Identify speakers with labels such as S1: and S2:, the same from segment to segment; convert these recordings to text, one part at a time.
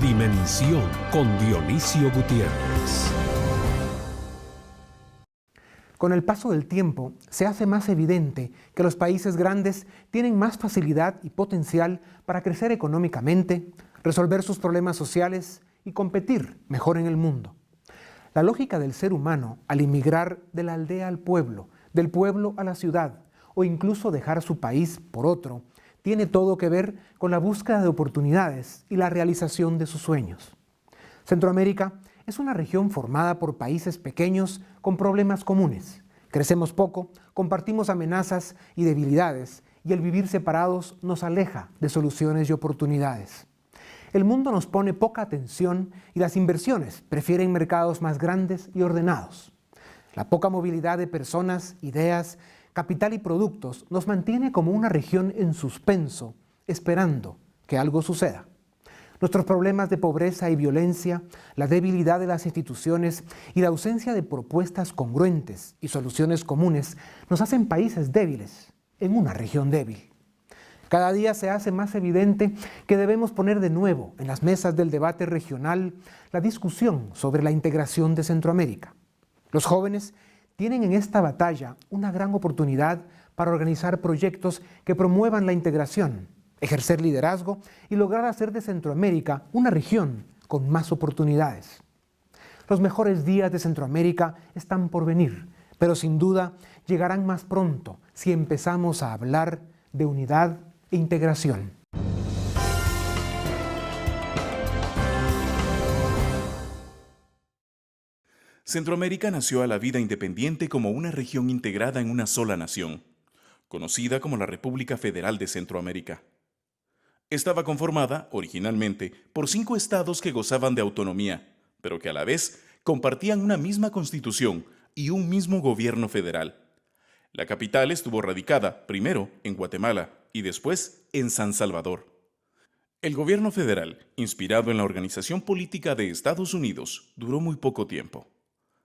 S1: Dimensión con Dionisio Gutiérrez.
S2: Con el paso del tiempo, se hace más evidente que los países grandes tienen más facilidad y potencial para crecer económicamente, resolver sus problemas sociales y competir mejor en el mundo. La lógica del ser humano al emigrar de la aldea al pueblo, del pueblo a la ciudad, o incluso dejar su país por otro, tiene todo que ver con la búsqueda de oportunidades y la realización de sus sueños. Centroamérica es una región formada por países pequeños con problemas comunes. Crecemos poco, compartimos amenazas y debilidades, y el vivir separados nos aleja de soluciones y oportunidades. El mundo nos pone poca atención y las inversiones prefieren mercados más grandes y ordenados. La poca movilidad de personas, ideas, capital y productos nos mantiene como una región en suspenso, esperando que algo suceda. Nuestros problemas de pobreza y violencia, la debilidad de las instituciones y la ausencia de propuestas congruentes y soluciones comunes nos hacen países débiles en una región débil. Cada día se hace más evidente que debemos poner de nuevo en las mesas del debate regional la discusión sobre la integración de Centroamérica. Los jóvenes tienen en esta batalla una gran oportunidad para organizar proyectos que promuevan la integración, ejercer liderazgo y lograr hacer de Centroamérica una región con más oportunidades. Los mejores días de Centroamérica están por venir, pero sin duda llegarán más pronto si empezamos a hablar de unidad e integración.
S3: Centroamérica nació a la vida independiente como una región integrada en una sola nación, conocida como la República Federal de Centroamérica. Estaba conformada, originalmente, por 5 estados que gozaban de autonomía, pero que a la vez compartían una misma constitución y un mismo gobierno federal. La capital estuvo radicada, primero, en Guatemala y después en San Salvador. El gobierno federal, inspirado en la Organización Política de Estados Unidos, duró muy poco tiempo.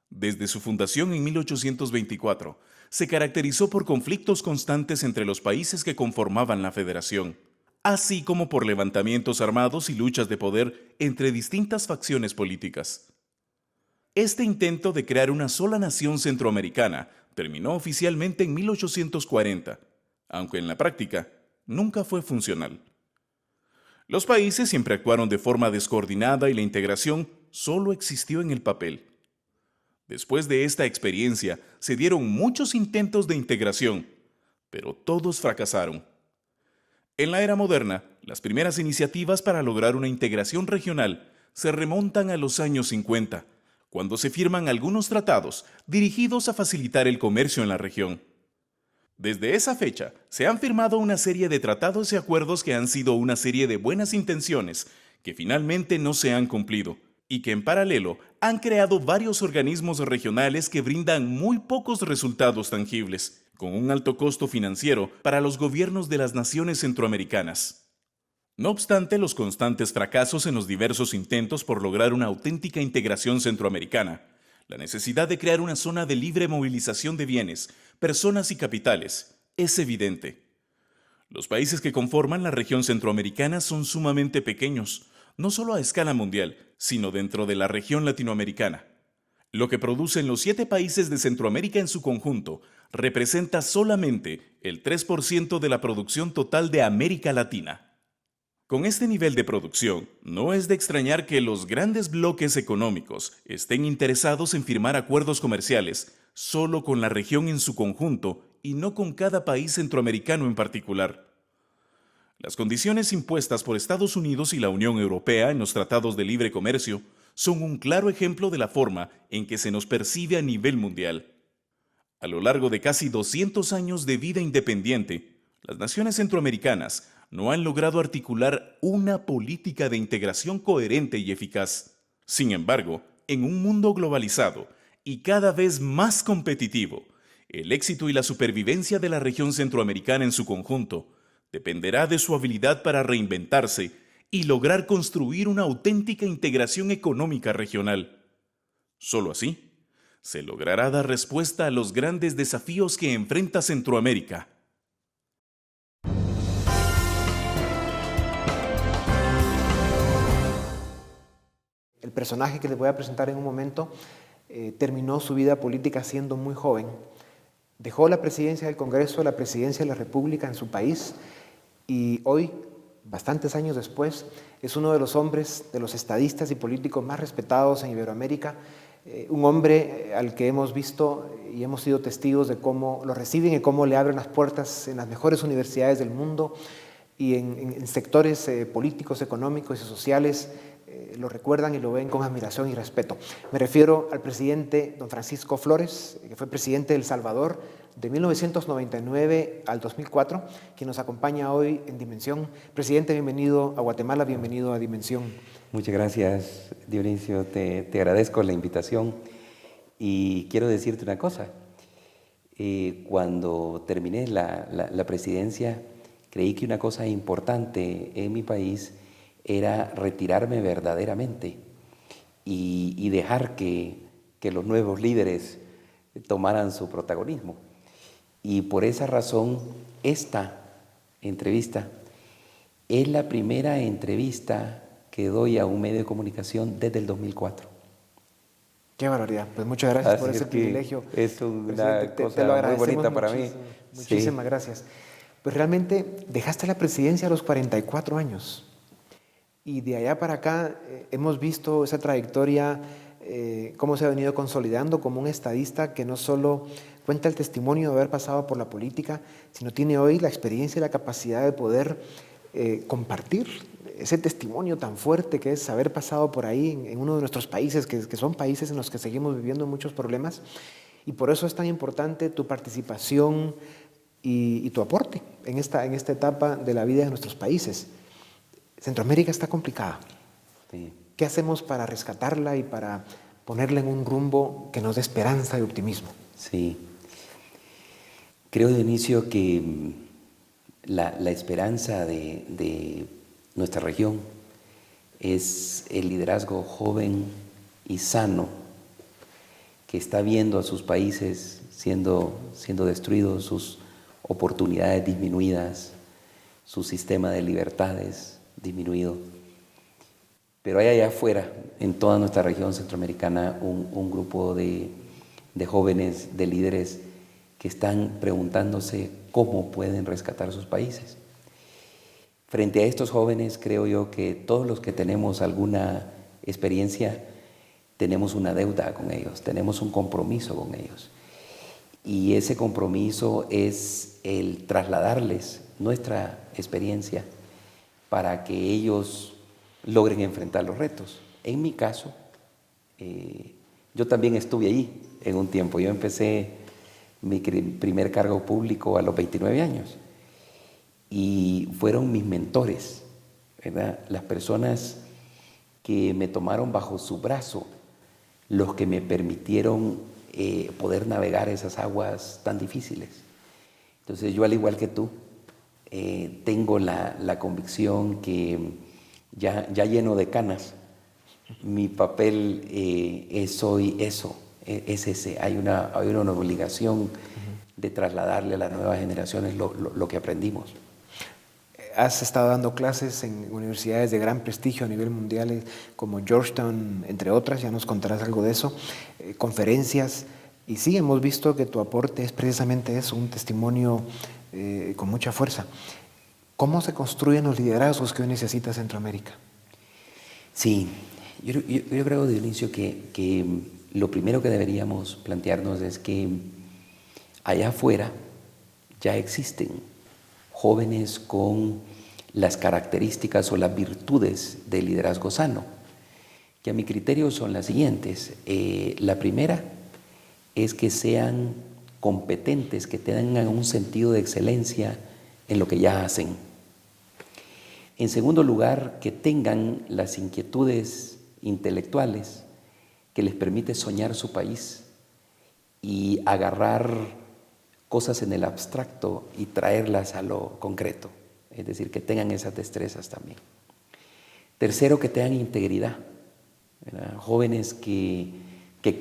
S3: Desde su fundación en 1824, se caracterizó por conflictos constantes entre los países que conformaban la federación, así como por levantamientos armados y luchas de poder entre distintas facciones políticas. Este intento de crear una sola nación centroamericana terminó oficialmente en 1840, aunque en la práctica nunca fue funcional. Los países siempre actuaron de forma descoordinada y la integración solo existió en el papel. Después de esta experiencia, se dieron muchos intentos de integración, pero todos fracasaron. En la era moderna, las primeras iniciativas para lograr una integración regional se remontan a los años 50, cuando se firman algunos tratados dirigidos a facilitar el comercio en la región. Desde esa fecha, se han firmado una serie de tratados y acuerdos que han sido una serie de buenas intenciones que finalmente no se han cumplido, y que en paralelo han creado varios organismos regionales que brindan muy pocos resultados tangibles, con un alto costo financiero para los gobiernos de las naciones centroamericanas. No obstante los constantes fracasos en los diversos intentos por lograr una auténtica integración centroamericana, la necesidad de crear una zona de libre movilización de bienes, personas y capitales es evidente. Los países que conforman la región centroamericana son sumamente pequeños, no solo a escala mundial, sino dentro de la región latinoamericana. Lo que producen los 7 países de Centroamérica en su conjunto representa solamente el 3% de la producción total de América Latina. Con este nivel de producción, no es de extrañar que los grandes bloques económicos estén interesados en firmar acuerdos comerciales solo con la región en su conjunto y no con cada país centroamericano en particular. Las condiciones impuestas por Estados Unidos y la Unión Europea en los tratados de libre comercio son un claro ejemplo de la forma en que se nos percibe a nivel mundial. A lo largo de casi 200 años de vida independiente, las naciones centroamericanas no han logrado articular una política de integración coherente y eficaz. Sin embargo, en un mundo globalizado y cada vez más competitivo, el éxito y la supervivencia de la región centroamericana en su conjunto dependerá de su habilidad para reinventarse y lograr construir una auténtica integración económica regional. Solo así, se logrará dar respuesta a los grandes desafíos que enfrenta Centroamérica.
S2: El personaje que les voy a presentar en un momento terminó su vida política siendo muy joven. Dejó la presidencia del Congreso, la presidencia de la República en su país y hoy, bastantes años después, es uno de los hombres, de los estadistas y políticos más respetados en Iberoamérica, un hombre al que hemos visto y hemos sido testigos de cómo lo reciben y cómo le abren las puertas en las mejores universidades del mundo y en sectores políticos, económicos y sociales. Lo recuerdan y lo ven con admiración y respeto. Me refiero al presidente don Francisco Flores, que fue presidente de El Salvador de 1999 al 2004, quien nos acompaña hoy en Dimensión. Presidente, bienvenido a Guatemala, bienvenido a Dimensión.
S4: Muchas gracias, Dionisio. Te agradezco la invitación y quiero decirte una cosa. Cuando terminé la presidencia, creí que una cosa importante en mi país era retirarme verdaderamente y dejar que los nuevos líderes tomaran su protagonismo. Y por esa razón, esta entrevista es la primera entrevista que doy a un medio de comunicación desde el 2004.
S2: Qué barbaridad. Pues muchas gracias
S4: Así
S2: por ese privilegio.
S4: Es una
S2: te
S4: cosa
S2: lo
S4: muy bonita para mí.
S2: Muchísimas gracias. Pues realmente dejaste la presidencia a los 44 años. Y de allá para acá hemos visto esa trayectoria, cómo se ha venido consolidando como un estadista que no solo cuenta el testimonio de haber pasado por la política, sino tiene hoy la experiencia y la capacidad de poder compartir ese testimonio tan fuerte que es haber pasado por ahí en uno de nuestros países, que son países en los que seguimos viviendo muchos problemas. Y por eso es tan importante tu participación y tu aporte en esta etapa de la vida de nuestros países. Centroamérica está complicada.
S4: Sí.
S2: ¿Qué hacemos para rescatarla y para ponerla en un rumbo que nos dé esperanza y optimismo?
S4: Sí. Creo, Dionisio, que la esperanza de nuestra región es el liderazgo joven y sano que está viendo a sus países siendo destruidos, sus oportunidades disminuidas, su sistema de libertades disminuido. Pero hay allá afuera, en toda nuestra región centroamericana, un grupo de jóvenes, de líderes que están preguntándose cómo pueden rescatar sus países. Frente a estos jóvenes, creo yo que todos los que tenemos alguna experiencia, tenemos una deuda con ellos, tenemos un compromiso con ellos. Y ese compromiso es el trasladarles nuestra experiencia para que ellos logren enfrentar los retos. En mi caso, yo también estuve allí en un tiempo. Yo empecé mi primer cargo público a los 29 años y fueron mis mentores, ¿verdad? Las personas que me tomaron bajo su brazo, los que me permitieron poder navegar esas aguas tan difíciles. Entonces yo, al igual que tú, tengo la convicción que ya lleno de canas, mi papel es hoy eso, es ese. Hay una obligación de trasladarle a las nuevas generaciones lo que aprendimos.
S2: Has estado dando clases en universidades de gran prestigio a nivel mundial, como Georgetown, entre otras, ya nos contarás algo de eso, conferencias, y sí, hemos visto que tu aporte es precisamente eso, un testimonio con mucha fuerza. ¿Cómo se construyen los liderazgos que hoy necesita Centroamérica?
S4: Sí, yo creo, Dionisio, que lo primero que deberíamos plantearnos es que allá afuera ya existen jóvenes con las características o las virtudes del liderazgo sano, que a mi criterio son las siguientes. La primera es que sean competentes, que tengan un sentido de excelencia en lo que ya hacen. En segundo lugar, que tengan las inquietudes intelectuales que les permite soñar su país y agarrar cosas en el abstracto y traerlas a lo concreto, es decir, que tengan esas destrezas también. Tercero, que tengan integridad, ¿verdad? Jóvenes que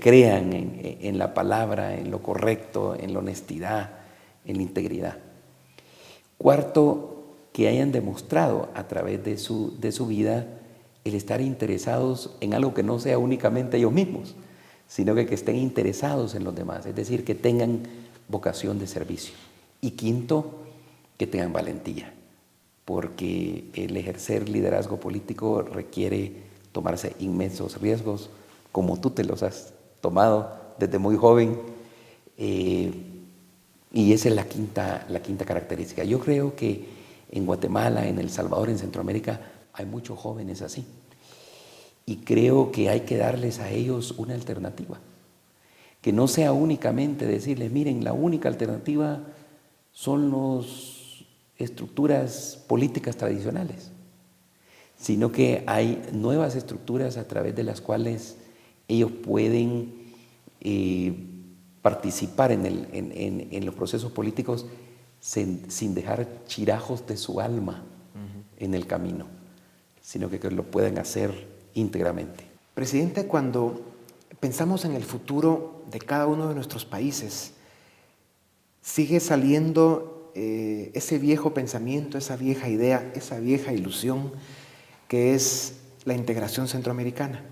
S4: crean en la palabra, en lo correcto, en la honestidad, en la integridad. Cuarto, que hayan demostrado a través de su vida el estar interesados en algo que no sea únicamente ellos mismos, sino que estén interesados en los demás, es decir, que tengan vocación de servicio. Y quinto, que tengan valentía, porque el ejercer liderazgo político requiere tomarse inmensos riesgos, como tú te los has tomado desde muy joven, y esa es la quinta característica. Yo creo que en Guatemala, en El Salvador, en Centroamérica, hay muchos jóvenes así. Y creo que hay que darles a ellos una alternativa. Que no sea únicamente decirles, miren, la única alternativa son las estructuras políticas tradicionales, sino que hay nuevas estructuras a través de las cuales ellos pueden participar en los procesos políticos sin dejar chirajos de su alma en el camino, sino que lo puedan hacer íntegramente.
S2: Presidente, cuando pensamos en el futuro de cada uno de nuestros países, sigue saliendo ese viejo pensamiento, esa vieja idea, esa vieja ilusión que es la integración centroamericana.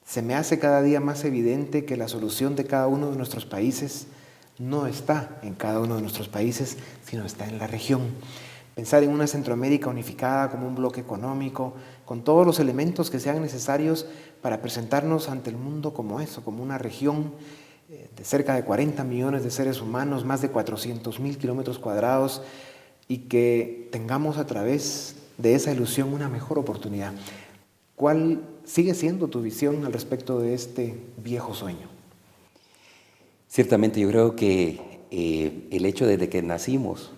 S2: Se me hace cada día más evidente que la solución de cada uno de nuestros países no está en cada uno de nuestros países, sino está en la región. Pensar en una Centroamérica unificada como un bloque económico, con todos los elementos que sean necesarios para presentarnos ante el mundo como eso, como una región de cerca de 40 millones de seres humanos, más de 400.000 kilómetros cuadrados, y que tengamos a través de esa ilusión una mejor oportunidad. ¿Cuál sigue siendo tu visión al respecto de este viejo sueño?
S4: Ciertamente yo creo que el hecho de que nacimos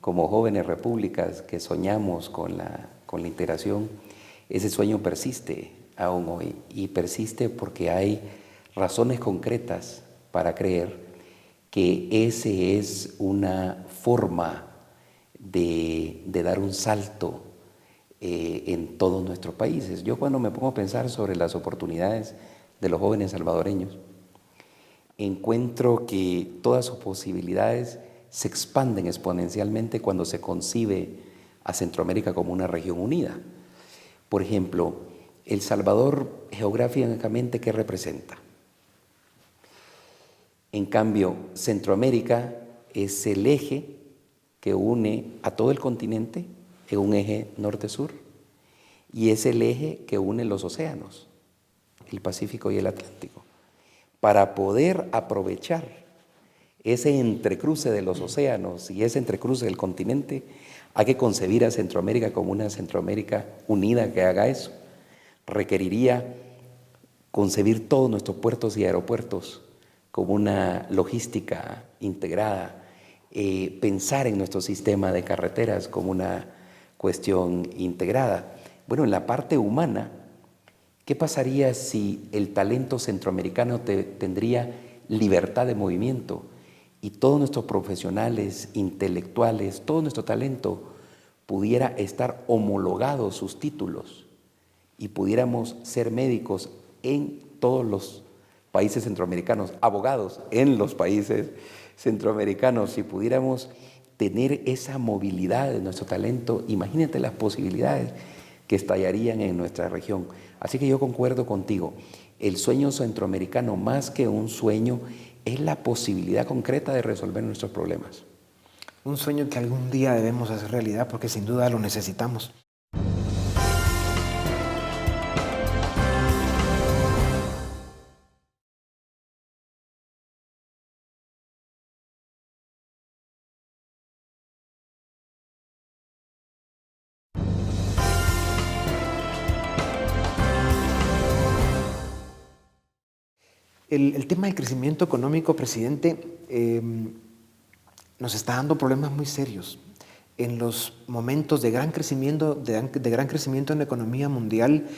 S4: como jóvenes repúblicas que soñamos con la integración, ese sueño persiste aún hoy, y persiste porque hay razones concretas para creer que ese es una forma de dar un salto en todos nuestros países. Yo cuando me pongo a pensar sobre las oportunidades de los jóvenes salvadoreños, encuentro que todas sus posibilidades se expanden exponencialmente cuando se concibe a Centroamérica como una región unida. Por ejemplo, El Salvador geográficamente, ¿qué representa? En cambio, Centroamérica es el eje que une a todo el continente, es un eje norte-sur, y es el eje que une los océanos, el Pacífico y el Atlántico. Para poder aprovechar ese entrecruce de los océanos y ese entrecruce del continente, hay que concebir a Centroamérica como una Centroamérica unida que haga eso. Requeriría concebir todos nuestros puertos y aeropuertos como una logística integrada, pensar en nuestro sistema de carreteras como una cuestión integrada. Bueno, en la parte humana, ¿qué pasaría si el talento centroamericano tendría libertad de movimiento y todos nuestros profesionales, intelectuales, todo nuestro talento pudiera estar homologados sus títulos y pudiéramos ser médicos en todos los países centroamericanos, abogados en los países centroamericanos, y pudiéramos tener esa movilidad de nuestro talento? Imagínate las posibilidades que estallarían en nuestra región. Así que yo concuerdo contigo, el sueño centroamericano, más que un sueño, es la posibilidad concreta de resolver nuestros problemas.
S2: Un sueño que algún día debemos hacer realidad porque sin duda lo necesitamos. El tema del crecimiento económico, presidente, nos está dando problemas muy serios. En los momentos de gran crecimiento, en la economía mundial,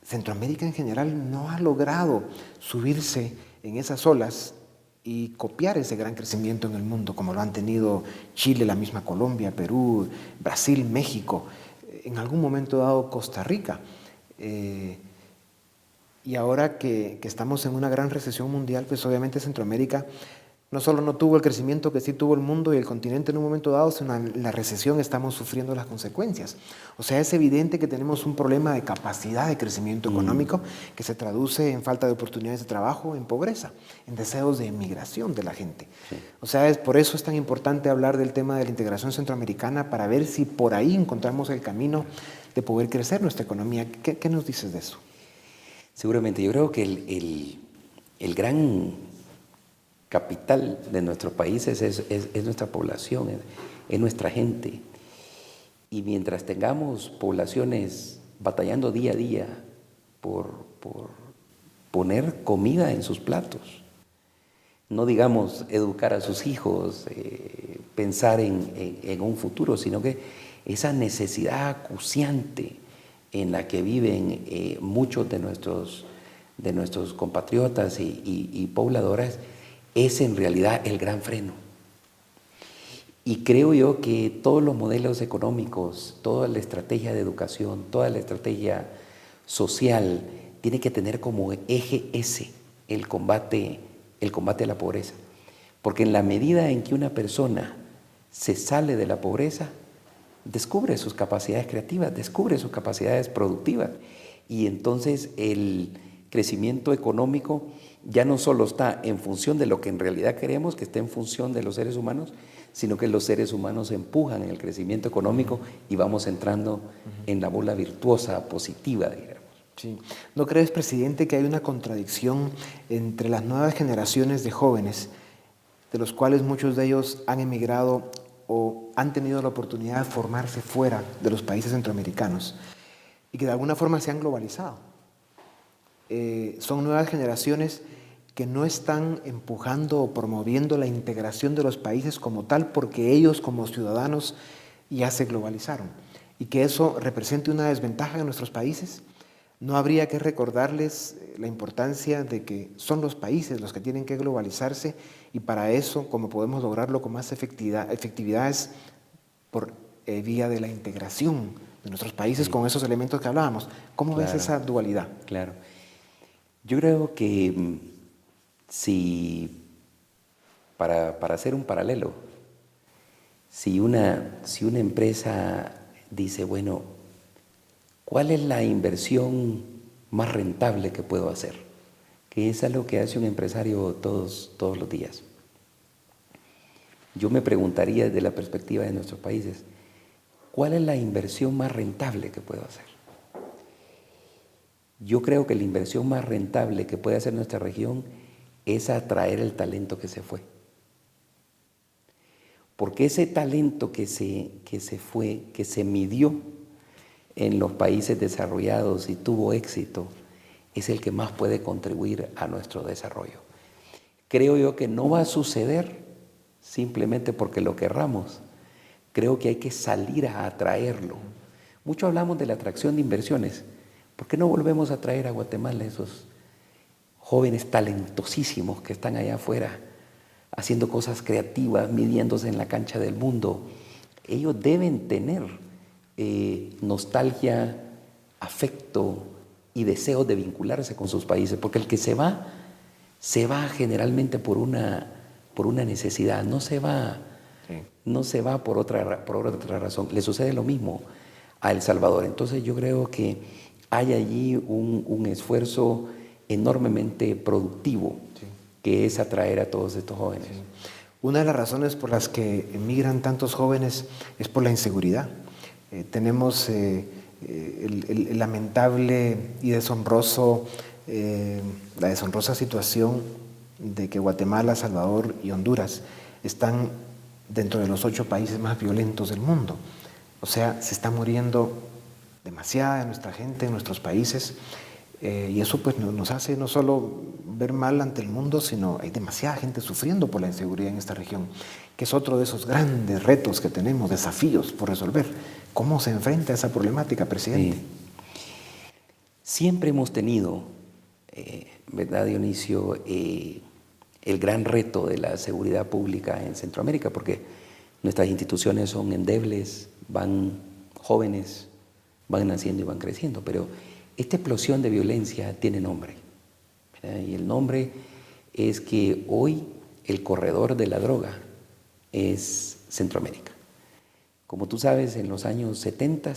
S2: Centroamérica en general no ha logrado subirse en esas olas y copiar ese gran crecimiento en el mundo, como lo han tenido Chile, la misma Colombia, Perú, Brasil, México, en algún momento dado Costa Rica. Y ahora que estamos en una gran recesión mundial, pues obviamente Centroamérica no solo no tuvo el crecimiento que sí tuvo el mundo y el continente en un momento dado, sino en la recesión estamos sufriendo las consecuencias. O sea, es evidente que tenemos un problema de capacidad de crecimiento económico que se traduce en falta de oportunidades de trabajo, en pobreza, en deseos de emigración de la gente. Sí. O sea, por eso es tan importante hablar del tema de la integración centroamericana, para ver si por ahí encontramos el camino de poder crecer nuestra economía. ¿Qué nos dices de eso?
S4: Seguramente, yo creo que el gran capital de nuestros países es nuestra población, es nuestra gente. Y mientras tengamos poblaciones batallando día a día por poner comida en sus platos, no digamos educar a sus hijos, pensar en un futuro, sino que esa necesidad acuciante en la que viven muchos de nuestros compatriotas y pobladoras, es en realidad el gran freno. Y creo yo que todos los modelos económicos, toda la estrategia de educación, toda la estrategia social, tiene que tener como eje ese, el combate a la pobreza. Porque en la medida en que una persona se sale de la pobreza, descubre sus capacidades creativas, descubre sus capacidades productivas. Y entonces el crecimiento económico ya no solo está en función de lo que en realidad queremos, que esté en función de los seres humanos, sino que los seres humanos empujan en el crecimiento económico y vamos entrando en la bola virtuosa positiva, digamos.
S2: Sí. ¿No crees, presidente, que hay una contradicción entre las nuevas generaciones de jóvenes, de los cuales muchos de ellos han emigrado o han tenido la oportunidad de formarse fuera de los países centroamericanos y que de alguna forma se han globalizado? Son nuevas generaciones que no están empujando o promoviendo la integración de los países como tal, porque ellos como ciudadanos ya se globalizaron, y que eso represente una desventaja en nuestros países. ¿No habría que recordarles la importancia de que son los países los que tienen que globalizarse, y para eso, como podemos lograrlo con más efectividad, es por vía de la integración de nuestros países con esos elementos que hablábamos? ¿Cómo ves esa dualidad?
S4: Claro. Yo creo que si, para hacer un paralelo, si una empresa dice, bueno, ¿cuál es la inversión más rentable que puedo hacer? Que es algo que hace un empresario todos los días. Yo me preguntaría desde la perspectiva de nuestros países, ¿cuál es la inversión más rentable que puedo hacer? Yo creo que la inversión más rentable que puede hacer nuestra región es atraer el talento que se fue. Porque ese talento que se fue, que se midió en los países desarrollados y tuvo éxito, es el que más puede contribuir a nuestro desarrollo. Creo yo que no va a suceder simplemente porque lo querramos. Creo que hay que salir a atraerlo. Mucho hablamos de la atracción de inversiones. ¿Por qué no volvemos a traer a Guatemala esos jóvenes talentosísimos que están allá afuera haciendo cosas creativas, midiéndose en la cancha del mundo? Ellos deben tener nostalgia, afecto y deseo de vincularse con sus países, porque el que se va generalmente por una necesidad, no se va por otra razón. Le sucede lo mismo a El Salvador. Entonces yo creo que hay allí un esfuerzo enormemente productivo, que es atraer a todos estos jóvenes. Sí.
S2: Una de las razones por las que emigran tantos jóvenes es por la inseguridad. Tenemos el lamentable y la deshonrosa situación de que Guatemala, Salvador y Honduras están dentro de los 8 países más violentos del mundo. O sea, se está muriendo demasiada de nuestra gente en nuestros países, y eso pues nos hace no solo ver mal ante el mundo, sino hay demasiada gente sufriendo por la inseguridad en esta región, que es otro de esos grandes retos que tenemos, desafíos por resolver. ¿Cómo se enfrenta a esa problemática, presidente?
S4: Sí. Siempre hemos tenido, ¿verdad, Dionisio?, el gran reto de la seguridad pública en Centroamérica, porque nuestras instituciones son endebles, van jóvenes, van naciendo y van creciendo, pero esta explosión de violencia tiene nombre, ¿verdad? Y el nombre es que hoy el corredor de la droga es Centroamérica. Como tú sabes, en los años 70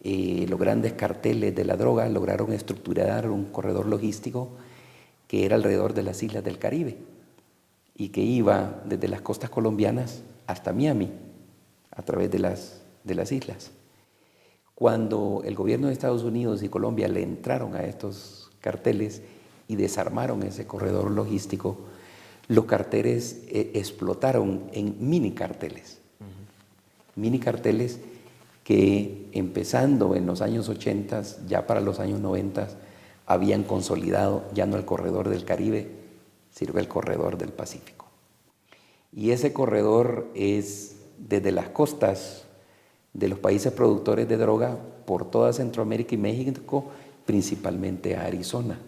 S4: los grandes carteles de la droga lograron estructurar un corredor logístico que era alrededor de las islas del Caribe y que iba desde las costas colombianas hasta Miami, a través de las islas. Cuando el gobierno de Estados Unidos y Colombia le entraron a estos carteles y desarmaron ese corredor logístico, los carteles explotaron en mini carteles. Mini carteles que empezando en los años 80, ya para los años 90, habían consolidado ya no el corredor del Caribe, sino el corredor del Pacífico. Y ese corredor es desde las costas de los países productores de droga por toda Centroamérica y México, principalmente a Arizona.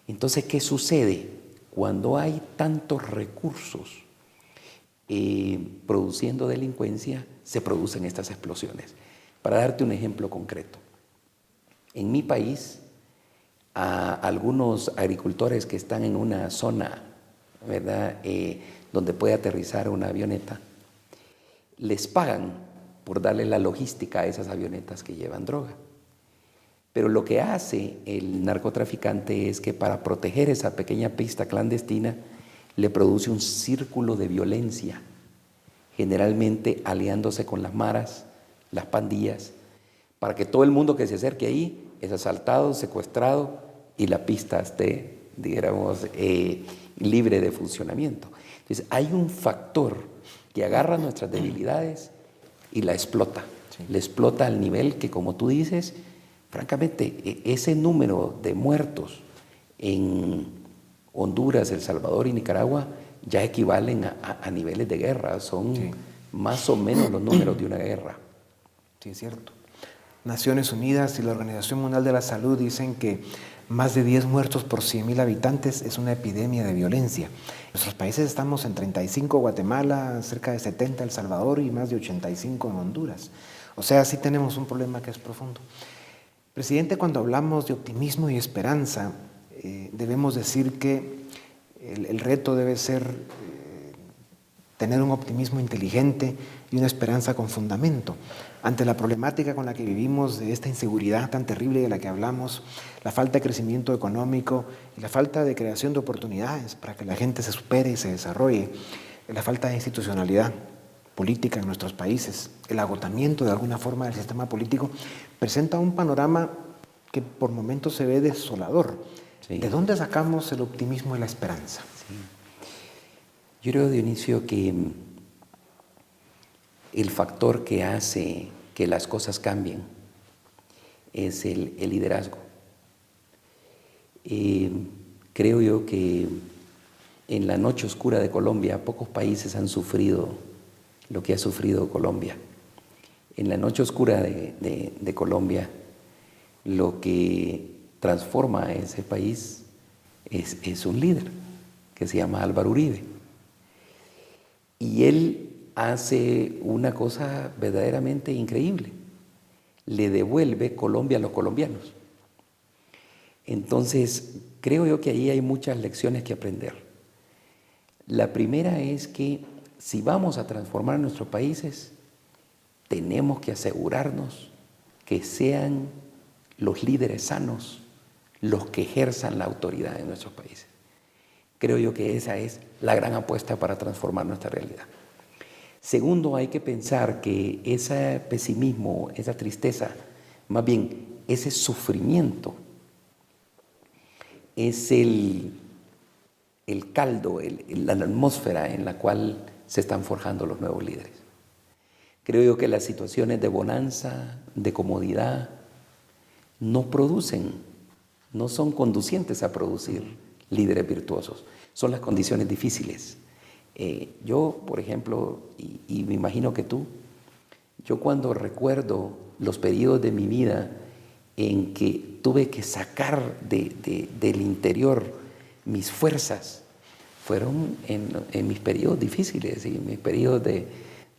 S4: Entonces, ¿qué sucede? Cuando hay tantos recursos produciendo delincuencia, se producen estas explosiones. Para darte un ejemplo concreto, en mi país, a algunos agricultores que están en una zona, ¿verdad?, donde puede aterrizar una avioneta, les pagan por darle la logística a esas avionetas que llevan droga. Pero lo que hace el narcotraficante es que para proteger esa pequeña pista clandestina le produce un círculo de violencia, generalmente aliándose con las maras, las pandillas, para que todo el mundo que se acerque ahí es asaltado, secuestrado y la pista esté, digamos, libre de funcionamiento. Entonces hay un factor que agarra nuestras debilidades y la explota. Sí. La explota al nivel que, como tú dices, francamente, ese número de muertos en Honduras, El Salvador y Nicaragua ya equivalen a niveles de guerra, son sí, más o menos los números de una guerra.
S2: Sí, es cierto. Naciones Unidas y la Organización Mundial de la Salud dicen que más de 10 muertos por 100.000 habitantes es una epidemia de violencia. En nuestros países estamos en 35, Guatemala, cerca de 70, El Salvador y más de 85 en Honduras. O sea, sí tenemos un problema que es profundo. Presidente, cuando hablamos de optimismo y esperanza, debemos decir que el reto debe ser tener un optimismo inteligente y una esperanza con fundamento. Ante la problemática con la que vivimos, de esta inseguridad tan terrible de la que hablamos, la falta de crecimiento económico y la falta de creación de oportunidades para que la gente se supere y se desarrolle, la falta de institucionalidad política en nuestros países, el agotamiento de alguna forma del sistema político, presenta un panorama que por momentos se ve desolador. Sí. ¿De dónde sacamos el optimismo y la esperanza?
S4: Sí. Yo creo, Dionisio, que el factor que hace que las cosas cambien es el liderazgo. Creo yo que en la noche oscura de Colombia pocos países han sufrido lo que ha sufrido Colombia. En la noche oscura de Colombia, lo que transforma a ese país es un líder que se llama Álvaro Uribe. Y él hace una cosa verdaderamente increíble. Le devuelve Colombia a los colombianos. Entonces, creo yo que ahí hay muchas lecciones que aprender. La primera es que si vamos a transformar nuestros países, tenemos que asegurarnos que sean los líderes sanos los que ejerzan la autoridad en nuestros países. Creo yo que esa es la gran apuesta para transformar nuestra realidad. Segundo, hay que pensar que ese pesimismo, esa tristeza, más bien ese sufrimiento, es el caldo, la atmósfera en la cual se están forjando los nuevos líderes. Creo yo que las situaciones de bonanza, de comodidad, no son conducientes a producir líderes virtuosos. Son las condiciones difíciles. Yo, por ejemplo, y me imagino que tú, yo cuando recuerdo los periodos de mi vida en que tuve que sacar del interior mis fuerzas, fueron en mis periodos difíciles y en mis periodos de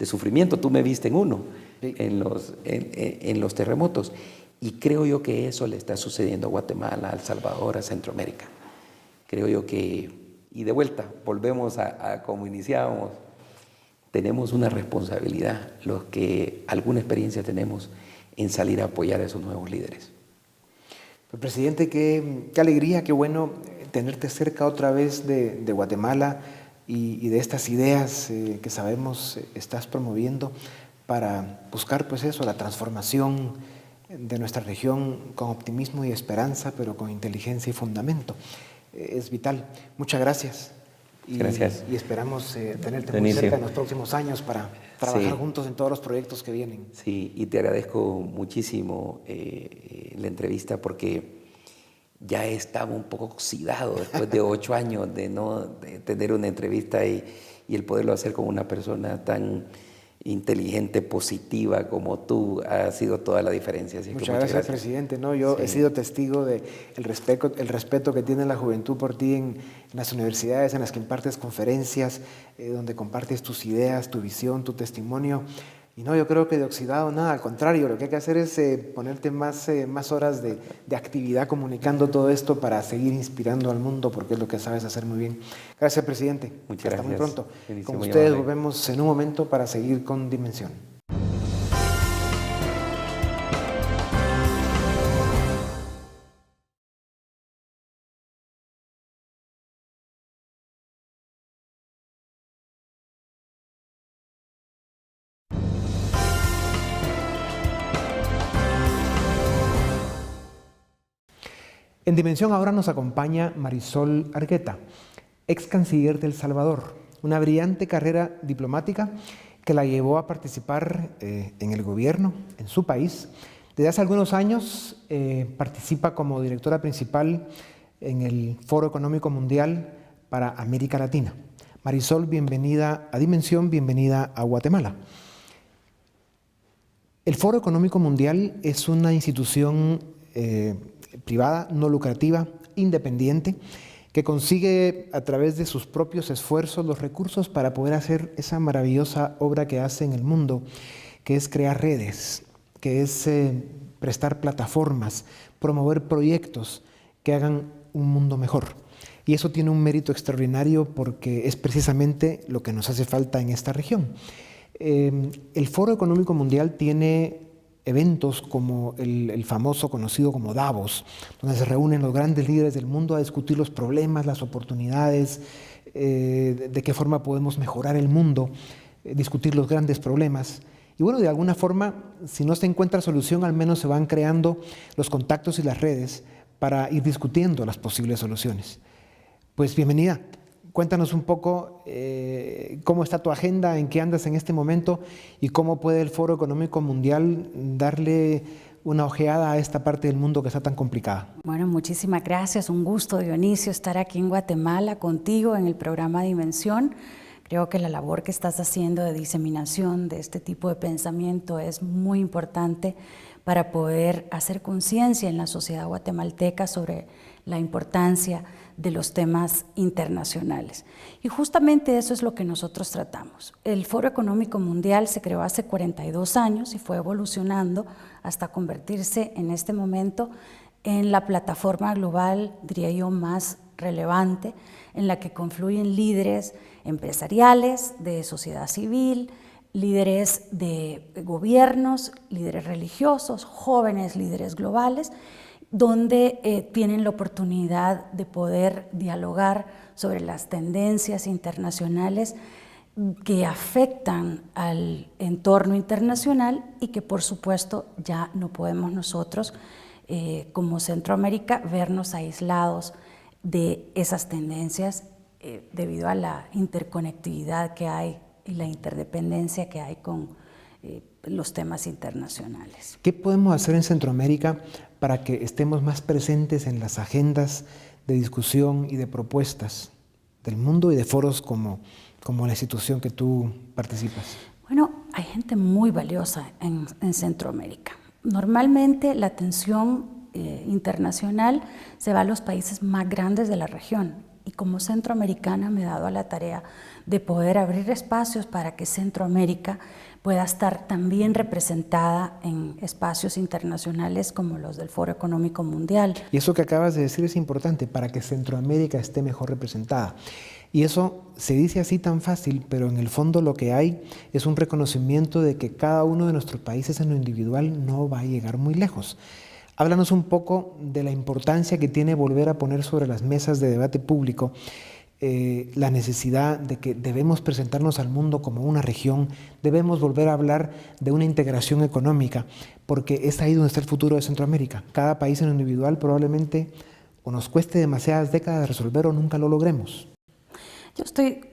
S4: sufrimiento. Tú me viste en uno, sí, en los terremotos. Y creo yo que eso le está sucediendo a Guatemala, a El Salvador, a Centroamérica. Creo yo que Y de vuelta, volvemos a como iniciábamos. Tenemos una responsabilidad, los que alguna experiencia tenemos, en salir a apoyar a esos nuevos líderes.
S2: Pues, presidente, qué alegría, qué bueno tenerte cerca otra vez de Guatemala y de estas ideas que sabemos estás promoviendo para buscar pues eso, la transformación de nuestra región con optimismo y esperanza, pero con inteligencia y fundamento. Es vital. Muchas gracias.
S4: Gracias.
S2: Y esperamos tenerte muy cerca en los próximos años para trabajar juntos en todos los proyectos que vienen.
S4: Sí, y te agradezco muchísimo la entrevista porque ya estaba un poco oxidado después de 8 años de tener una entrevista y el poderlo hacer con una persona tan inteligente, positiva como tú, ha sido toda la diferencia. Así
S2: muchas gracias, presidente. No, yo he sido testigo del respeto que tiene la juventud por ti en las universidades en las que impartes conferencias, donde compartes tus ideas, tu visión, tu testimonio. Y no, yo creo que de oxidado nada, al contrario, lo que hay que hacer es ponerte más horas de actividad comunicando todo esto para seguir inspirando al mundo, porque es lo que sabes hacer muy bien. Gracias, presidente.
S4: Muchas
S2: Hasta
S4: gracias.
S2: muy pronto.
S4: Bendición,
S2: con ustedes volvemos en un momento para seguir con Dimensión. En Dimensión ahora nos acompaña Marisol Argueta, ex canciller de El Salvador, una brillante carrera diplomática que la llevó a participar en el gobierno, en su país. Desde hace algunos años participa como directora principal en el Foro Económico Mundial para América Latina. Marisol, bienvenida a Dimensión, bienvenida a Guatemala. El Foro Económico Mundial es una institución privada, no lucrativa, independiente, que consigue a través de sus propios esfuerzos los recursos para poder hacer esa maravillosa obra que hace en el mundo, que es crear redes, que es prestar plataformas, promover proyectos que hagan un mundo mejor. Y eso tiene un mérito extraordinario porque es precisamente lo que nos hace falta en esta región. El Foro Económico Mundial tiene eventos como el famoso conocido como Davos, donde se reúnen los grandes líderes del mundo a discutir los problemas, las oportunidades, de qué forma podemos mejorar el mundo, discutir los grandes problemas. Y bueno, de alguna forma, si no se encuentra solución, al menos se van creando los contactos y las redes para ir discutiendo las posibles soluciones. Pues bienvenida. Cuéntanos un poco cómo está tu agenda, en qué andas en este momento y cómo puede el Foro Económico Mundial darle una ojeada a esta parte del mundo que está tan complicada.
S5: Bueno, muchísimas gracias. Un gusto, Dionisio, estar aquí en Guatemala contigo en el programa Dimensión. Creo que la labor que estás haciendo de diseminación de este tipo de pensamiento es muy importante para poder hacer conciencia en la sociedad guatemalteca sobre la importancia de los temas internacionales. Y justamente eso es lo que nosotros tratamos. El Foro Económico Mundial se creó hace 42 años y fue evolucionando hasta convertirse en este momento en la plataforma global, diría yo, más relevante, en la que confluyen líderes empresariales, de sociedad civil, líderes de gobiernos, líderes religiosos, jóvenes líderes globales, donde tienen la oportunidad de poder dialogar sobre las tendencias internacionales que afectan al entorno internacional y que por supuesto ya no podemos nosotros como Centroamérica vernos aislados de esas tendencias debido a la interconectividad que hay y la interdependencia que hay con los temas internacionales.
S2: ¿Qué podemos hacer en Centroamérica para que estemos más presentes en las agendas de discusión y de propuestas del mundo y de foros como la institución que tú participas?
S5: Bueno, hay gente muy valiosa en Centroamérica. Normalmente la atención internacional se va a los países más grandes de la región y como centroamericana me he dado a la tarea de poder abrir espacios para que Centroamérica pueda estar también representada en espacios internacionales como los del Foro Económico Mundial.
S2: Y eso que acabas de decir es importante para que Centroamérica esté mejor representada. Y eso se dice así tan fácil, pero en el fondo lo que hay es un reconocimiento de que cada uno de nuestros países en lo individual no va a llegar muy lejos. Háblanos un poco de la importancia que tiene volver a poner sobre las mesas de debate público la necesidad de que debemos presentarnos al mundo como una región, debemos volver a hablar de una integración económica, porque es ahí donde está el futuro de Centroamérica. Cada país en lo individual probablemente o nos cueste demasiadas décadas de resolver o nunca lo logremos.
S5: Yo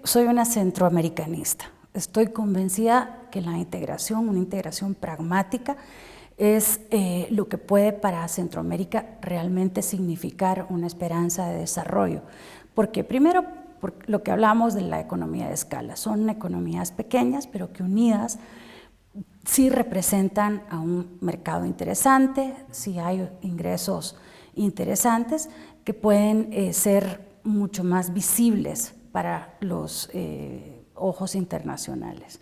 S5: soy una centroamericanista. Estoy convencida que la integración, una integración pragmática, es lo que puede para Centroamérica realmente significar una esperanza de desarrollo. Porque primero, por lo que hablamos de la economía de escala, son economías pequeñas, pero que unidas sí representan a un mercado interesante, sí hay ingresos interesantes que pueden ser mucho más visibles para los ojos internacionales.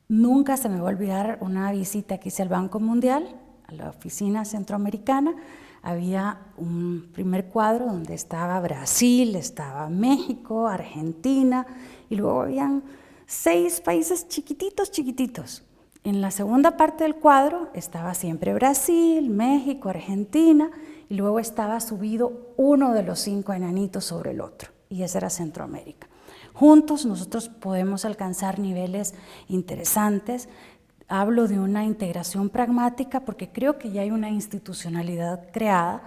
S5: Nunca se me va a olvidar una visita que hice al Banco Mundial, a la oficina centroamericana. Había un primer cuadro donde estaba Brasil, estaba México, Argentina, y luego habían 6 países chiquititos. En la segunda parte del cuadro estaba siempre Brasil, México, Argentina, y luego estaba subido uno de los 5 enanitos sobre el otro, y ese era Centroamérica. Juntos nosotros podemos alcanzar niveles interesantes. Hablo de una integración pragmática porque creo que ya hay una institucionalidad creada.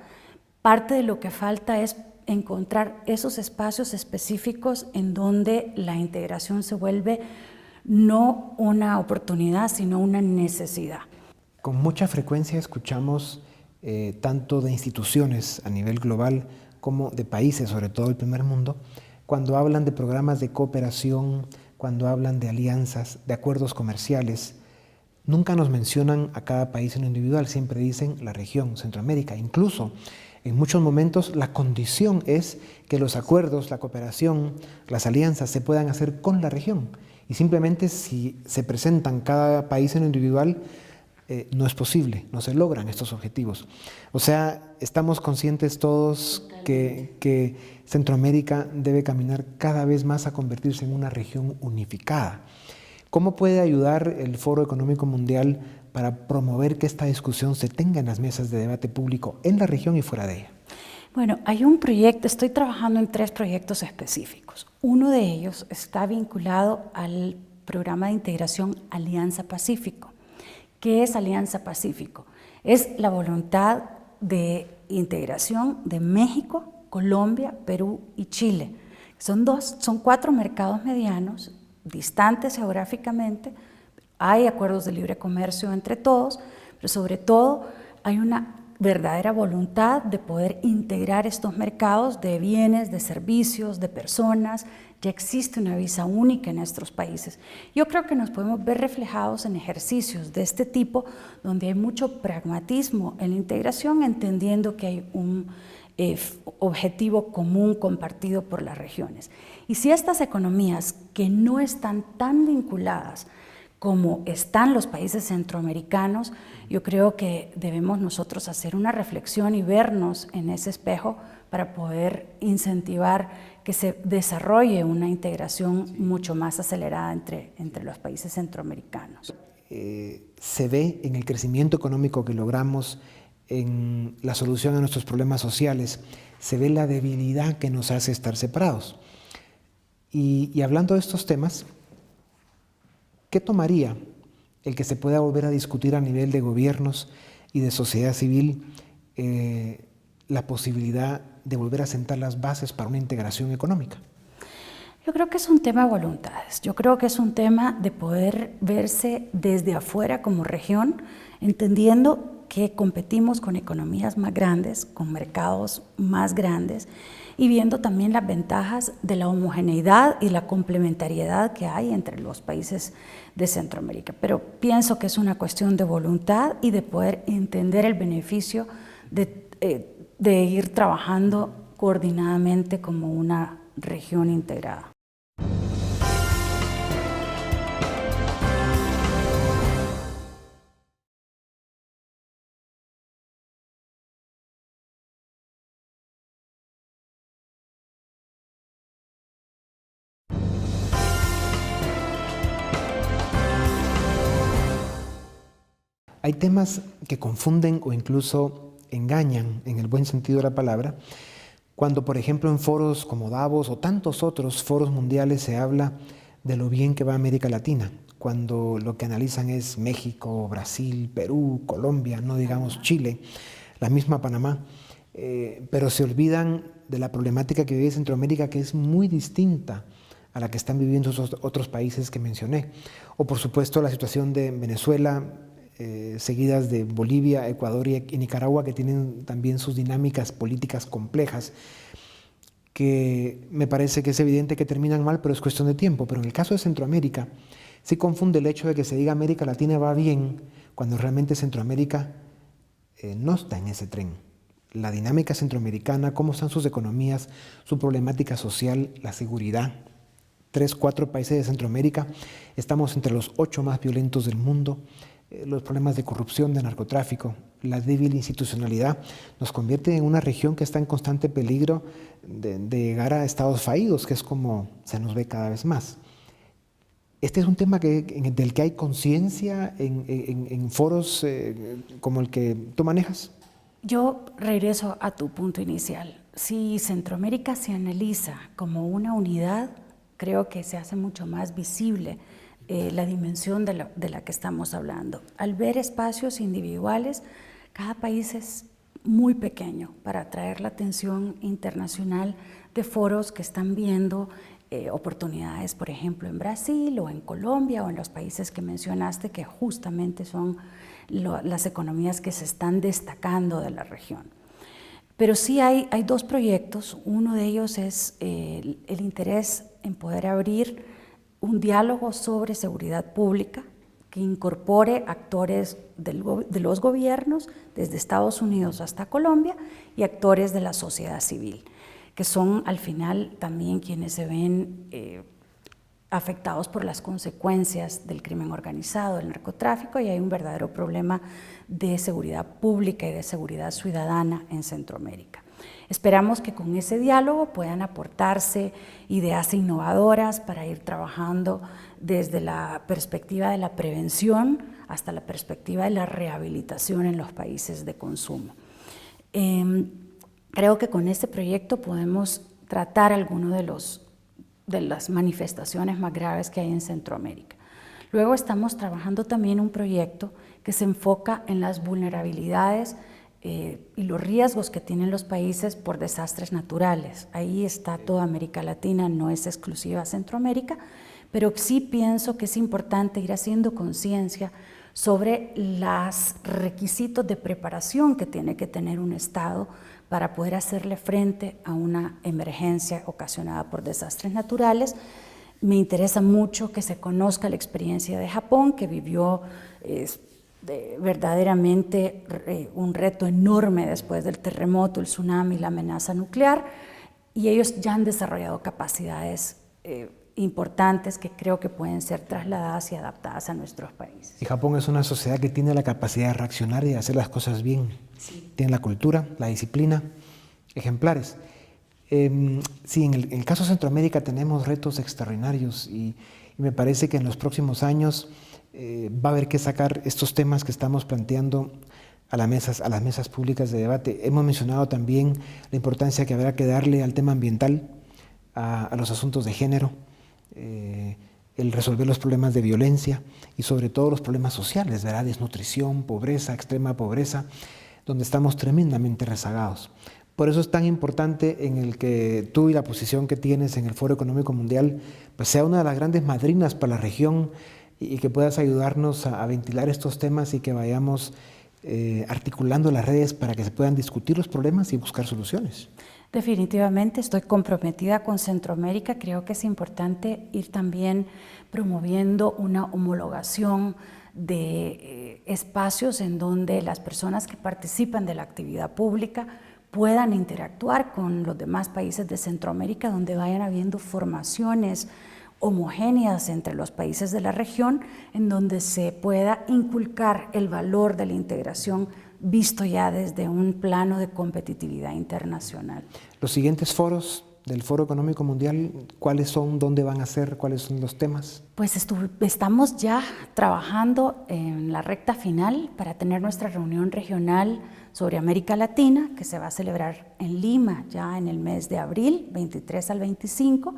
S5: Parte de lo que falta es encontrar esos espacios específicos en donde la integración se vuelve no una oportunidad, sino una necesidad.
S2: Con mucha frecuencia escuchamos tanto de instituciones a nivel global como de países, sobre todo el primer mundo, cuando hablan de programas de cooperación, cuando hablan de alianzas, de acuerdos comerciales. Nunca nos mencionan a cada país en lo individual, siempre dicen la región, Centroamérica. Incluso en muchos momentos la condición es que los acuerdos, la cooperación, las alianzas se puedan hacer con la región. Y simplemente si se presentan cada país en lo individual, no es posible, no se logran estos objetivos. O sea, estamos conscientes todos que Centroamérica debe caminar cada vez más a convertirse en una región unificada. ¿Cómo puede ayudar el Foro Económico Mundial para promover que esta discusión se tenga en las mesas de debate público en la región y fuera de ella?
S5: Bueno, hay un proyecto, estoy trabajando en 3 proyectos específicos. Uno de ellos está vinculado al programa de integración Alianza Pacífico. ¿Qué es Alianza Pacífico? Es la voluntad de integración de México, Colombia, Perú y Chile. Son 4 mercados medianos, distantes geográficamente, hay acuerdos de libre comercio entre todos, pero sobre todo hay una verdadera voluntad de poder integrar estos mercados de bienes, de servicios, de personas. Ya existe una visa única en nuestros países. Yo creo que nos podemos ver reflejados en ejercicios de este tipo, donde hay mucho pragmatismo en la integración, entendiendo que hay un objetivo común compartido por las regiones. Y si estas economías que no están tan vinculadas como están los países centroamericanos, yo creo que debemos nosotros hacer una reflexión y vernos en ese espejo para poder incentivar que se desarrolle una integración mucho más acelerada entre los países centroamericanos.
S2: Se ve en el crecimiento económico que logramos, en la solución a nuestros problemas sociales, se ve la debilidad que nos hace estar separados. Y hablando de estos temas, ¿qué tomaría el que se pueda volver a discutir a nivel de gobiernos y de sociedad civil la posibilidad de volver a sentar las bases para una integración económica?
S5: Yo creo que es un tema de voluntades. Yo creo que es un tema de poder verse desde afuera como región, entendiendo que competimos con economías más grandes, con mercados más grandes, y viendo también las ventajas de la homogeneidad y la complementariedad que hay entre los países de Centroamérica. Pero pienso que es una cuestión de voluntad y de poder entender el beneficio de ir trabajando coordinadamente como una región integrada.
S2: Hay temas que confunden o incluso engañan, en el buen sentido de la palabra, cuando, por ejemplo, en foros como Davos o tantos otros foros mundiales se habla de lo bien que va América Latina, cuando lo que analizan es México, Brasil, Perú, Colombia, no digamos Chile, la misma Panamá, pero se olvidan de la problemática que vive Centroamérica, que es muy distinta a la que están viviendo esos otros países que mencioné. O, por supuesto, la situación de Venezuela, seguidas de Bolivia, Ecuador y Nicaragua, que tienen también sus dinámicas políticas complejas, que me parece que es evidente que terminan mal, pero es cuestión de tiempo. Pero en el caso de Centroamérica, sí confunde el hecho de que se diga América Latina va bien, cuando realmente Centroamérica no está en ese tren. La dinámica centroamericana, cómo están sus economías, su problemática social, la seguridad. 3, 4 países de Centroamérica, estamos entre los 8 más violentos del mundo. Los problemas de corrupción, de narcotráfico, la débil institucionalidad nos convierte en una región que está en constante peligro de llegar a estados fallidos, que es como se nos ve cada vez más. Este es un tema del que hay conciencia en foros como el que tú manejas.
S5: Yo regreso a tu punto inicial. Si Centroamérica se analiza como una unidad, creo que se hace mucho más visible la dimensión de la que estamos hablando. Al ver espacios individuales, cada país es muy pequeño para atraer la atención internacional de foros que están viendo oportunidades, por ejemplo, en Brasil o en Colombia o en los países que mencionaste, que justamente son las economías que se están destacando de la región. Pero sí hay 2 proyectos. Uno de ellos es el interés en poder abrir un diálogo sobre seguridad pública que incorpore actores de los gobiernos, desde Estados Unidos hasta Colombia, y actores de la sociedad civil, que son al final también quienes se ven afectados por las consecuencias del crimen organizado, del narcotráfico, y hay un verdadero problema de seguridad pública y de seguridad ciudadana en Centroamérica. Esperamos que con ese diálogo puedan aportarse ideas innovadoras para ir trabajando desde la perspectiva de la prevención hasta la perspectiva de la rehabilitación en los países de consumo. Creo que con este proyecto podemos tratar algunos de las manifestaciones más graves que hay en Centroamérica. Luego estamos trabajando también un proyecto que se enfoca en las vulnerabilidades y los riesgos que tienen los países por desastres naturales. Ahí está toda América Latina, no es exclusiva Centroamérica, pero sí pienso que es importante ir haciendo conciencia sobre los requisitos de preparación que tiene que tener un Estado para poder hacerle frente a una emergencia ocasionada por desastres naturales. Me interesa mucho que se conozca la experiencia de Japón, que vivió verdaderamente un reto enorme después del terremoto, el tsunami, la amenaza nuclear, y ellos ya han desarrollado capacidades importantes que creo que pueden ser trasladadas y adaptadas a nuestros países.
S2: Y Japón es una sociedad que tiene la capacidad de reaccionar y de hacer las cosas bien. Sí. Tiene la cultura, la disciplina, ejemplares. Sí, en el caso de Centroamérica tenemos retos extraordinarios y me parece que en los próximos años va a haber que sacar estos temas que estamos planteando a las mesas públicas de debate. Hemos mencionado también la importancia que habrá que darle al tema ambiental, a los asuntos de género, el resolver los problemas de violencia y sobre todo los problemas sociales, ¿verdad? Desnutrición, pobreza, extrema pobreza, donde estamos tremendamente rezagados. Por eso es tan importante en el que tú y la posición que tienes en el Foro Económico Mundial pues sea una de las grandes madrinas para la región y que puedas ayudarnos a ventilar estos temas y que vayamos articulando las redes para que se puedan discutir los problemas y buscar soluciones.
S5: Definitivamente estoy comprometida con Centroamérica. Creo que es importante ir también promoviendo una homologación de espacios en donde las personas que participan de la actividad pública puedan interactuar con los demás países de Centroamérica, donde vayan habiendo formaciones homogéneas entre los países de la región, en donde se pueda inculcar el valor de la integración visto ya desde un plano de competitividad internacional.
S2: Los siguientes foros del Foro Económico Mundial, ¿cuáles son? ¿Dónde van a ser? ¿Cuáles son los temas?
S5: Pues estamos ya trabajando en la recta final para tener nuestra reunión regional sobre América Latina, que se va a celebrar en Lima ya en el mes de abril, 23 al 25.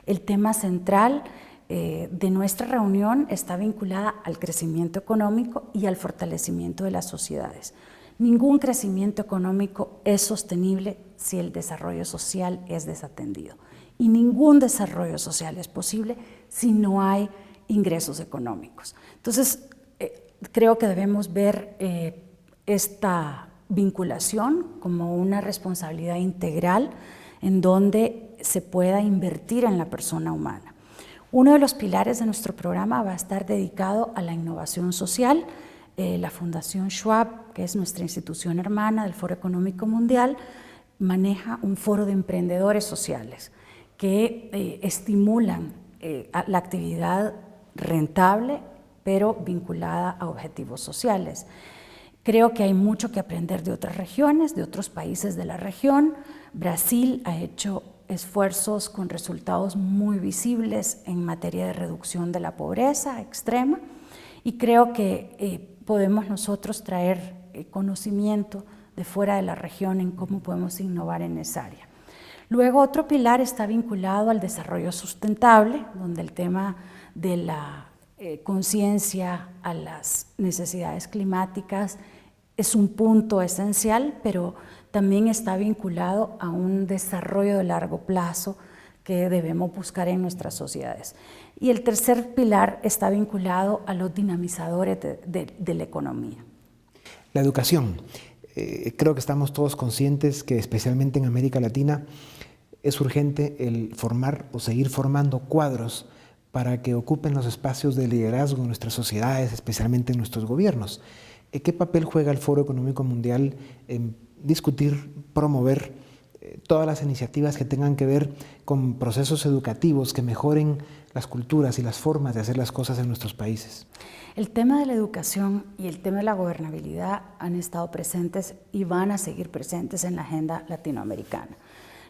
S5: El tema central de nuestra reunión está vinculada al crecimiento económico y al fortalecimiento de las sociedades. Ningún crecimiento económico es sostenible si el desarrollo social es desatendido. Y ningún desarrollo social es posible si no hay ingresos económicos. Entonces, creo que debemos ver esta vinculación como una responsabilidad integral en donde se pueda invertir en la persona humana. Uno de los pilares de nuestro programa va a estar dedicado a la innovación social. La Fundación Schwab, que es nuestra institución hermana del Foro Económico Mundial, maneja un foro de emprendedores sociales que estimulan la actividad rentable, pero vinculada a objetivos sociales. Creo que hay mucho que aprender de otras regiones, de otros países de la región. Brasil ha hecho esfuerzos con resultados muy visibles en materia de reducción de la pobreza extrema y creo que podemos nosotros traer conocimiento de fuera de la región en cómo podemos innovar en esa área. Luego otro pilar está vinculado al desarrollo sustentable, donde el tema de la conciencia a las necesidades climáticas es un punto esencial, pero también está vinculado a un desarrollo de largo plazo que debemos buscar en nuestras sociedades. Y el tercer pilar está vinculado a los dinamizadores de la economía.
S2: La educación. Creo que estamos todos conscientes que especialmente en América Latina es urgente el formar o seguir formando cuadros para que ocupen los espacios de liderazgo en nuestras sociedades, especialmente en nuestros gobiernos. ¿Qué papel juega el Foro Económico Mundial en discutir, promover todas las iniciativas que tengan que ver con procesos educativos que mejoren las culturas y las formas de hacer las cosas en nuestros países?
S5: El tema de la educación y el tema de la gobernabilidad han estado presentes y van a seguir presentes en la agenda latinoamericana.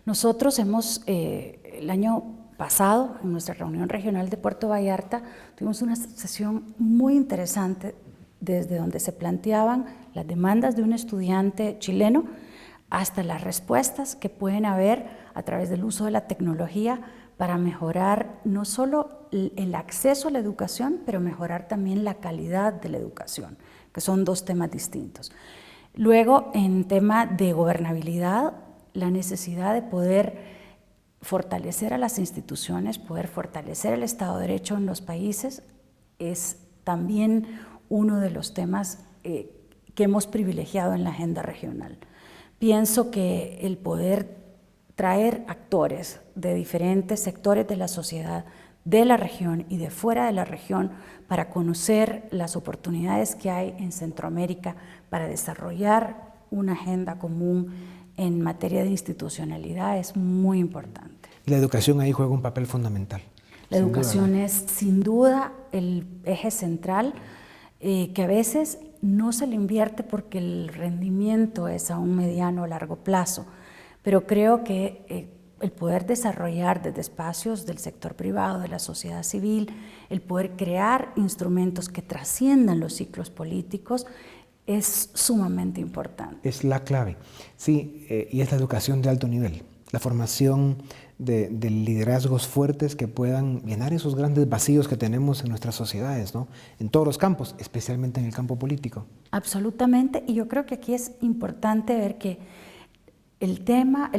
S5: Nosotros hemos, el año pasado, en nuestra reunión regional de Puerto Vallarta, tuvimos una sesión muy interesante desde donde se planteaban las demandas de un estudiante chileno hasta las respuestas que pueden haber a través del uso de la tecnología para mejorar no solo el acceso a la educación, pero mejorar también la calidad de la educación, que son dos temas distintos. Luego, en tema de gobernabilidad, la necesidad de poder fortalecer a las instituciones, poder fortalecer el Estado de Derecho en los países, es también uno de los temas que hemos privilegiado en la agenda regional. Pienso que el poder traer actores de diferentes sectores de la sociedad, de la región y de fuera de la región para conocer las oportunidades que hay en Centroamérica para desarrollar una agenda común en materia de institucionalidad es muy importante.
S2: Y la educación ahí juega un papel fundamental.
S5: La educación es sin duda el eje central que a veces no se le invierte porque el rendimiento es a un mediano o largo plazo, pero creo que el poder desarrollar desde espacios del sector privado, de la sociedad civil, el poder crear instrumentos que trasciendan los ciclos políticos es sumamente importante.
S2: Es la clave, sí, y es la educación de alto nivel, la formación de liderazgos fuertes que puedan llenar esos grandes vacíos que tenemos en nuestras sociedades, ¿no? En todos los campos, especialmente en el campo político.
S5: Absolutamente, y yo creo que aquí es importante ver que el tema,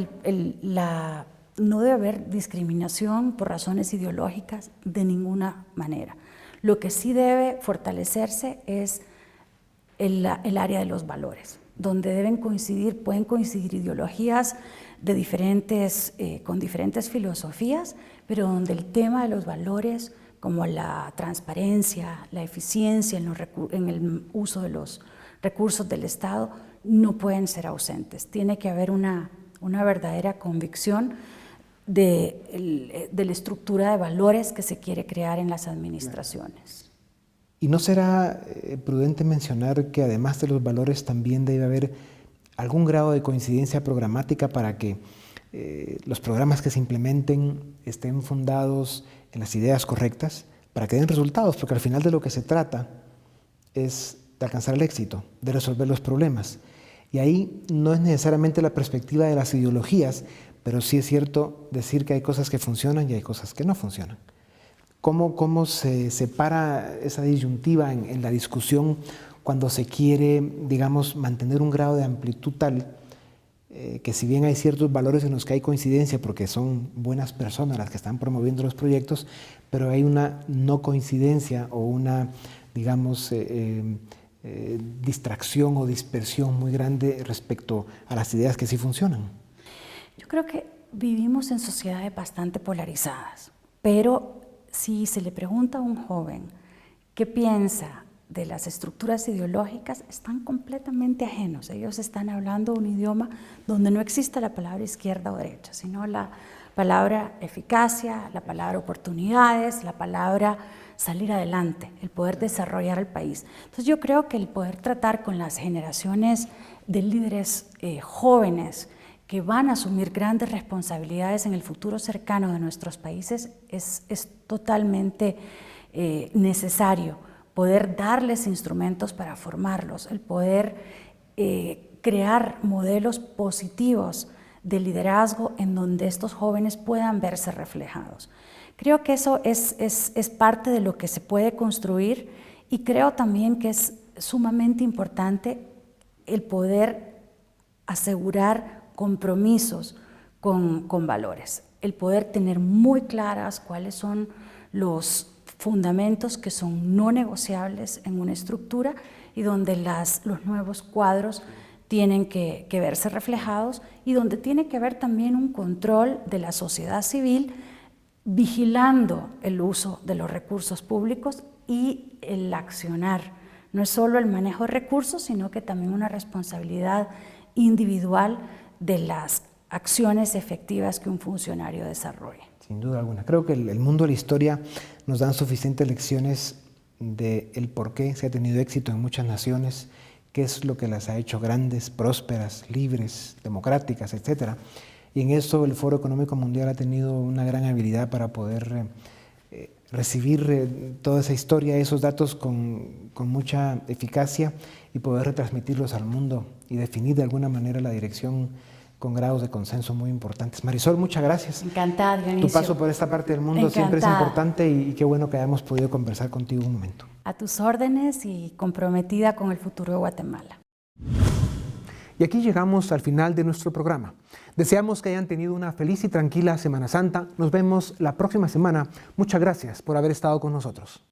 S5: no debe haber discriminación por razones ideológicas de ninguna manera. Lo que sí debe fortalecerse es el área de los valores, donde pueden coincidir ideologías de con diferentes filosofías, pero donde el tema de los valores como la transparencia, la eficiencia en el uso de los recursos del Estado no pueden ser ausentes. Tiene que haber una verdadera convicción de la estructura de valores que se quiere crear en las administraciones.
S2: ¿Y no será prudente mencionar que además de los valores también debe haber algún grado de coincidencia programática para que los programas que se implementen estén fundados en las ideas correctas, para que den resultados? Porque al final de lo que se trata es de alcanzar el éxito, de resolver los problemas. Y ahí no es necesariamente la perspectiva de las ideologías, pero sí es cierto decir que hay cosas que funcionan y hay cosas que no funcionan. ¿Cómo se separa esa disyuntiva en la discusión cuando se quiere, digamos, mantener un grado de amplitud tal que si bien hay ciertos valores en los que hay coincidencia porque son buenas personas las que están promoviendo los proyectos, pero hay una no coincidencia o una, digamos, distracción o dispersión muy grande respecto a las ideas que sí funcionan?
S5: Yo creo que vivimos en sociedades bastante polarizadas, pero si se le pregunta a un joven qué piensa de las estructuras ideológicas, están completamente ajenos. Ellos están hablando un idioma donde no existe la palabra izquierda o derecha, sino la palabra eficacia, la palabra oportunidades, la palabra salir adelante, el poder desarrollar el país. Entonces yo creo que el poder tratar con las generaciones de líderes jóvenes que van a asumir grandes responsabilidades en el futuro cercano de nuestros países es totalmente necesario. Poder darles instrumentos para formarlos, el poder crear modelos positivos de liderazgo en donde estos jóvenes puedan verse reflejados. Creo que eso es parte de lo que se puede construir, y creo también que es sumamente importante el poder asegurar compromisos con valores, el poder tener muy claras cuáles son los fundamentos que son no negociables en una estructura y donde los nuevos cuadros tienen que verse reflejados, y donde tiene que haber también un control de la sociedad civil vigilando el uso de los recursos públicos y el accionar. No es solo el manejo de recursos, sino que también una responsabilidad individual de las acciones efectivas que un funcionario desarrolle.
S2: Sin duda alguna. Creo que el mundo y la historia nos dan suficientes lecciones del por qué se ha tenido éxito en muchas naciones, qué es lo que las ha hecho grandes, prósperas, libres, democráticas, etc. Y en eso el Foro Económico Mundial ha tenido una gran habilidad para poder recibir toda esa historia, esos datos con mucha eficacia, y poder retransmitirlos al mundo y definir de alguna manera la dirección con grados de consenso muy importantes. Marisol, muchas gracias.
S5: Encantada, Dionisio.
S2: Tu paso por esta parte del mundo siempre es importante, y qué bueno que hayamos podido conversar contigo un momento.
S5: A tus órdenes y comprometida con el futuro de Guatemala.
S2: Y aquí llegamos al final de nuestro programa. Deseamos que hayan tenido una feliz y tranquila Semana Santa. Nos vemos la próxima semana. Muchas gracias por haber estado con nosotros.